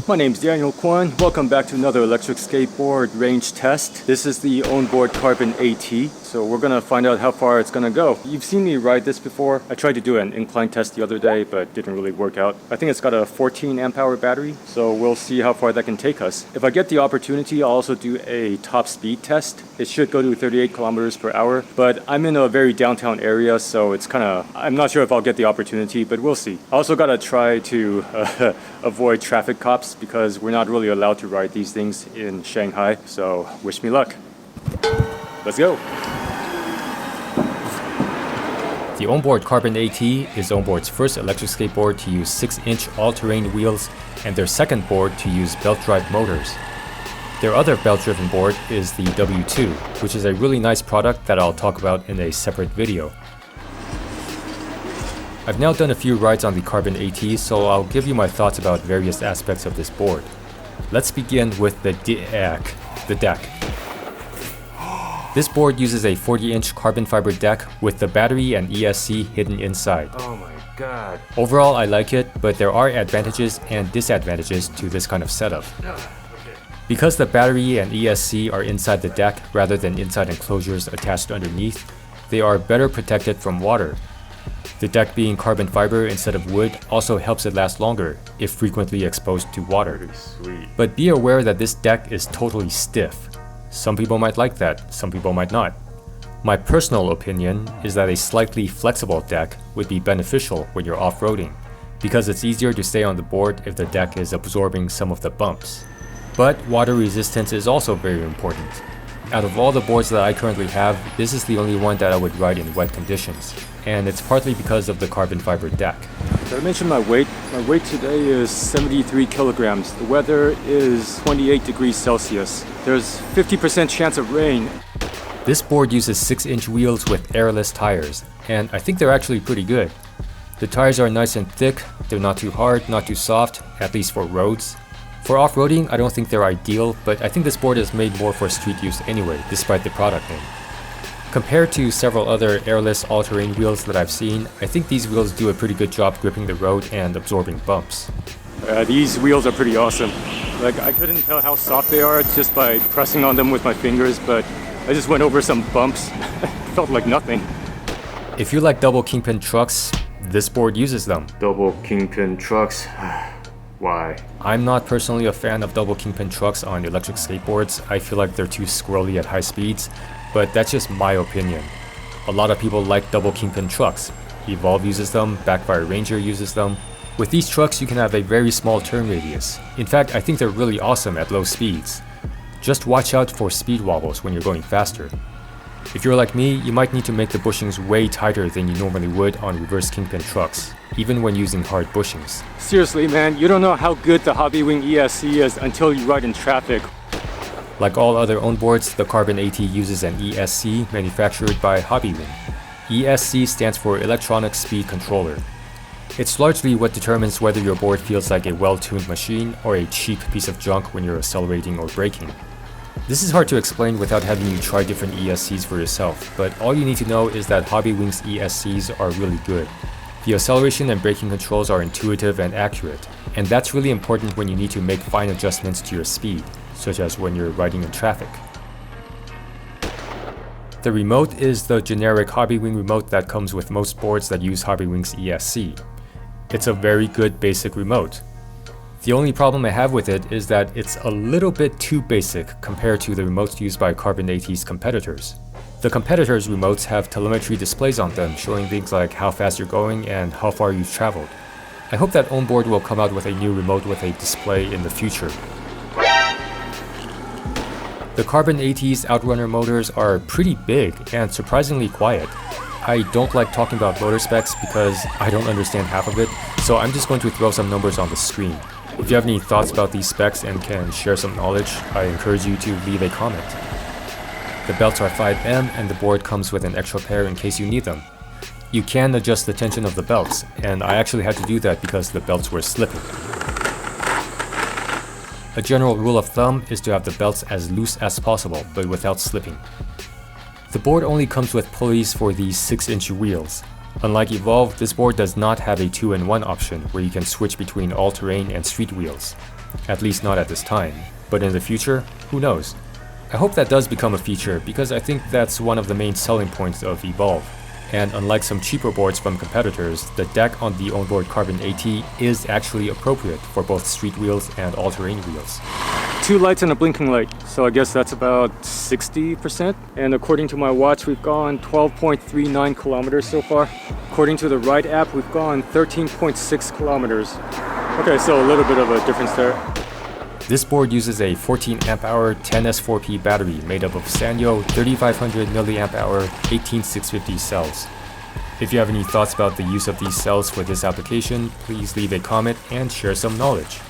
My name's Daniel Kwan. Welcome back to another electric skateboard range test. This is the Ownboard Carbon AT. So we're gonna find out how far it's gonna go. You've seen me ride this before. I tried to do an incline test the other day, but didn't really work out. I think it's got a 14 amp hour battery, so we'll see how far that can take us. If I get the opportunity, I'll also do a top speed test. It should go to 38 kilometers per hour, but I'm in a very downtown area, so it's I'm not sure if I'll get the opportunity, but we'll see. I also gotta try to avoid traffic cops because we're not really allowed to ride these things in Shanghai, so wish me luck. Let's go. The Ownboard Carbon AT is Ownboard's first electric skateboard to use 6-inch all-terrain wheels and their second board to use belt-drive motors. Their other belt-driven board is the W2, which is a really nice product that I'll talk about in a separate video. I've now done a few rides on the Carbon AT, so I'll give you my thoughts about various aspects of this board. Let's begin with the deck. This board uses a 40-inch carbon fiber deck with the battery and ESC hidden inside. Oh my god. Overall, I like it, but there are advantages and disadvantages to this kind of setup. Because the battery and ESC are inside the deck rather than inside enclosures attached underneath, they are better protected from water. The deck being carbon fiber instead of wood also helps it last longer if frequently exposed to water. Sweet. But be aware that this deck is totally stiff. Some people might like that, some people might not. My personal opinion is that a slightly flexible deck would be beneficial when you're off-roading, because it's easier to stay on the board if the deck is absorbing some of the bumps. But water resistance is also very important. Out of all the boards that I currently have, this is the only one that I would ride in wet conditions, and it's partly because of the carbon fiber deck. Did I mention my weight? My weight today is 73 kilograms. The weather is 28 degrees Celsius. There's 50% chance of rain. This board uses 6-inch wheels with airless tires, and I think they're actually pretty good. The tires are nice and thick, they're not too hard, not too soft, at least for roads. For off-roading, I don't think they're ideal, but I think this board is made more for street use anyway, despite the product name. Compared to several other airless all-terrain wheels that I've seen, I think these wheels do a pretty good job gripping the road and absorbing bumps. These wheels are pretty awesome. Like, I couldn't tell how soft they are just by pressing on them with my fingers, but I just went over some bumps. It felt like nothing. If you like double kingpin trucks, this board uses them. Double kingpin trucks? Why? I'm not personally a fan of double kingpin trucks on electric skateboards. I feel like they're too squirrely at high speeds, but that's just my opinion. A lot of people like double kingpin trucks. Evolve uses them, Backfire Ranger uses them. With these trucks, you can have a very small turn radius. In fact, I think they're really awesome at low speeds. Just watch out for speed wobbles when you're going faster. If you're like me, you might need to make the bushings way tighter than you normally would on reverse kingpin trucks, even when using hard bushings. Seriously, man, you don't know how good the Hobbywing ESC is until you ride in traffic. Like all other Ownboards, the Carbon AT uses an ESC manufactured by Hobbywing. ESC stands for Electronic Speed Controller. It's largely what determines whether your board feels like a well-tuned machine or a cheap piece of junk when you're accelerating or braking. This is hard to explain without having you try different ESCs for yourself, but all you need to know is that Hobbywing's ESCs are really good. The acceleration and braking controls are intuitive and accurate, and that's really important when you need to make fine adjustments to your speed, such as when you're riding in traffic. The remote is the generic Hobbywing remote that comes with most boards that use Hobbywing's ESC. It's a very good basic remote. The only problem I have with it is that it's a little bit too basic compared to the remotes used by Carbon AT's competitors. The competitors' remotes have telemetry displays on them showing things like how fast you're going and how far you've traveled. I hope that Ownboard will come out with a new remote with a display in the future. The Carbon AT's outrunner motors are pretty big and surprisingly quiet. I don't like talking about motor specs because I don't understand half of it, so I'm just going to throw some numbers on the screen. If you have any thoughts about these specs and can share some knowledge, I encourage you to leave a comment. The belts are 5M and the board comes with an extra pair in case you need them. You can adjust the tension of the belts, and I actually had to do that because the belts were slipping. A general rule of thumb is to have the belts as loose as possible, but without slipping. The board only comes with pulleys for these 6-inch wheels. Unlike Evolve, this board does not have a 2-in-1 option where you can switch between all-terrain and street wheels. At least not at this time. But in the future, who knows? I hope that does become a feature because I think that's one of the main selling points of Evolve. And unlike some cheaper boards from competitors, the deck on the Ownboard Carbon AT is actually appropriate for both street wheels and all-terrain wheels. 2 lights and a blinking light, so I guess that's about 60%. And according to my watch, we've gone 12.39 kilometers so far. According to the Ride app, we've gone 13.6 kilometers. Okay, so a little bit of a difference there. This board uses a 14 amp hour 10S4P battery made up of Sanyo 3500 milliamp hour 18650 cells. If you have any thoughts about the use of these cells for this application, please leave a comment and share some knowledge.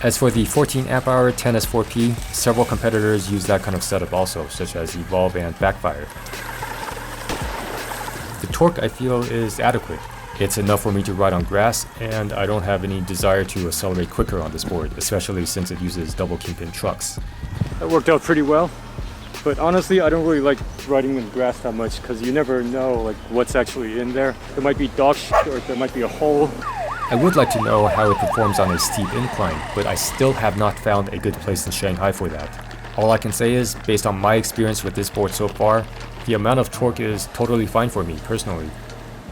As for the 14 amp hour 10S4P, several competitors use that kind of setup also, such as Evolve and Backfire. The torque I feel is adequate. It's enough for me to ride on grass, and I don't have any desire to accelerate quicker on this board, especially since it uses double kingpin trucks. That worked out pretty well, but honestly I don't really like riding in grass that much because you never know like what's actually in there. There might be dog shit or there might be a hole. I would like to know how it performs on a steep incline, but I still have not found a good place in Shanghai for that. All I can say is, based on my experience with this board so far, the amount of torque is totally fine for me personally.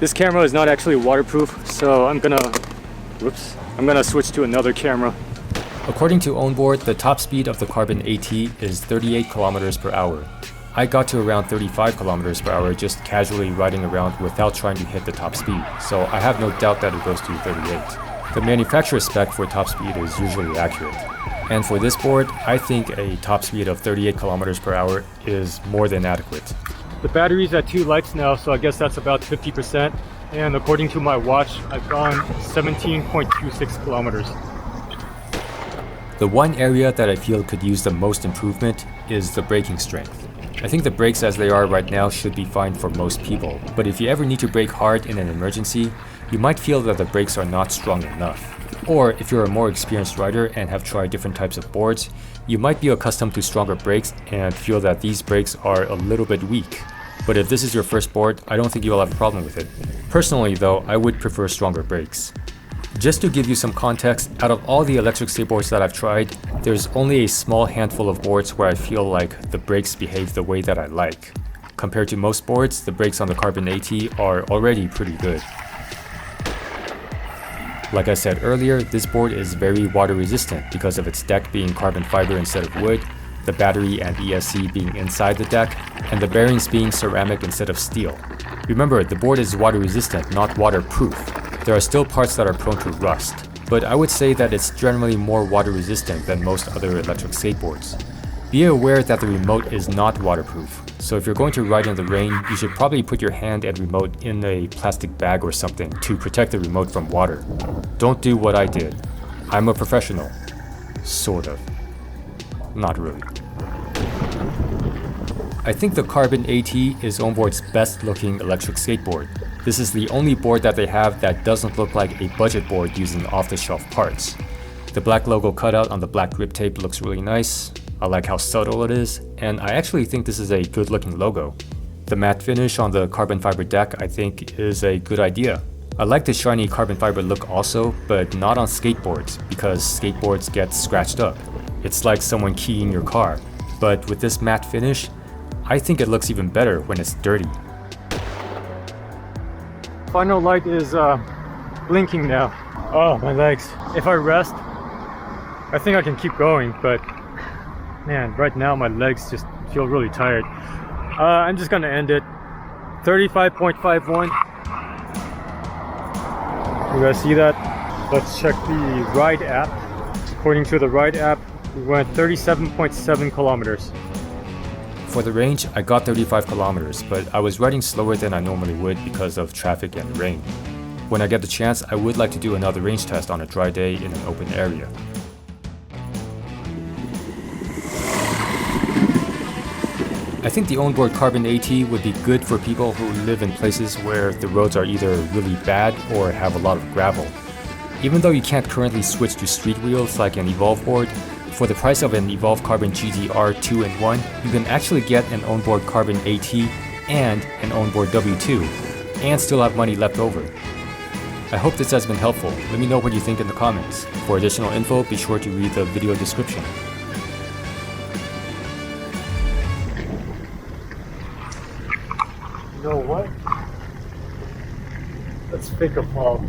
This camera is not actually waterproof, so I'm gonna switch to another camera. According to Ownboard, the top speed of the Carbon AT is 38 kilometers per hour. I got to around 35 kilometers per hour just casually riding around without trying to hit the top speed, so I have no doubt that it goes to 38. The manufacturer spec for top speed is usually accurate. And for this board, I think a top speed of 38 kilometers per hour is more than adequate. The battery's at 2 lights now, so I guess that's about 50%. And according to my watch, I've gone 17.26 kilometers. The one area that I feel could use the most improvement is the braking strength. I think the brakes as they are right now should be fine for most people, but if you ever need to brake hard in an emergency, you might feel that the brakes are not strong enough. Or if you're a more experienced rider and have tried different types of boards, you might be accustomed to stronger brakes and feel that these brakes are a little bit weak. But if this is your first board, I don't think you'll have a problem with it. Personally though, I would prefer stronger brakes. Just to give you some context, out of all the electric skateboards that I've tried, there's only a small handful of boards where I feel like the brakes behave the way that I like. Compared to most boards, the brakes on the Carbon AT are already pretty good. Like I said earlier, this board is very water resistant because of its deck being carbon fiber instead of wood, the battery and ESC being inside the deck, and the bearings being ceramic instead of steel. Remember, the board is water resistant, not waterproof. There are still parts that are prone to rust, but I would say that it's generally more water resistant than most other electric skateboards. Be aware that the remote is not waterproof, so if you're going to ride in the rain, you should probably put your hand and remote in a plastic bag or something to protect the remote from water. Don't do what I did. I'm a professional. Sort of. Not really. I think the Carbon AT is Ownboard's best looking electric skateboard. This is the only board that they have that doesn't look like a budget board using off-the-shelf parts. The black logo cutout on the black grip tape looks really nice. I like how subtle it is, and I actually think this is a good looking logo. The matte finish on the carbon fiber deck I think is a good idea. I like the shiny carbon fiber look also, but not on skateboards because skateboards get scratched up. It's like someone keying your car. But with this matte finish, I think it looks even better when it's dirty. Final light is blinking now. Oh, my legs. If I rest, I think I can keep going, but man, right now my legs just feel really tired. I'm just gonna end it. 35.51. You guys see that? Let's check the Ride app. According to the Ride app, we went 37.7 kilometers. For the range, I got 35 kilometers, but I was riding slower than I normally would because of traffic and rain. When I get the chance, I would like to do another range test on a dry day in an open area. I think the Ownboard Carbon AT would be good for people who live in places where the roads are either really bad or have a lot of gravel. Even though you can't currently switch to street wheels like an Evolve board, for the price of an Evolve Carbon GTR 2-in-1, you can actually get an Ownboard Carbon AT and an Ownboard W2, and still have money left over. I hope this has been helpful. Let me know what you think in the comments. For additional info, be sure to read the video description. You know what? Let's fake a fall.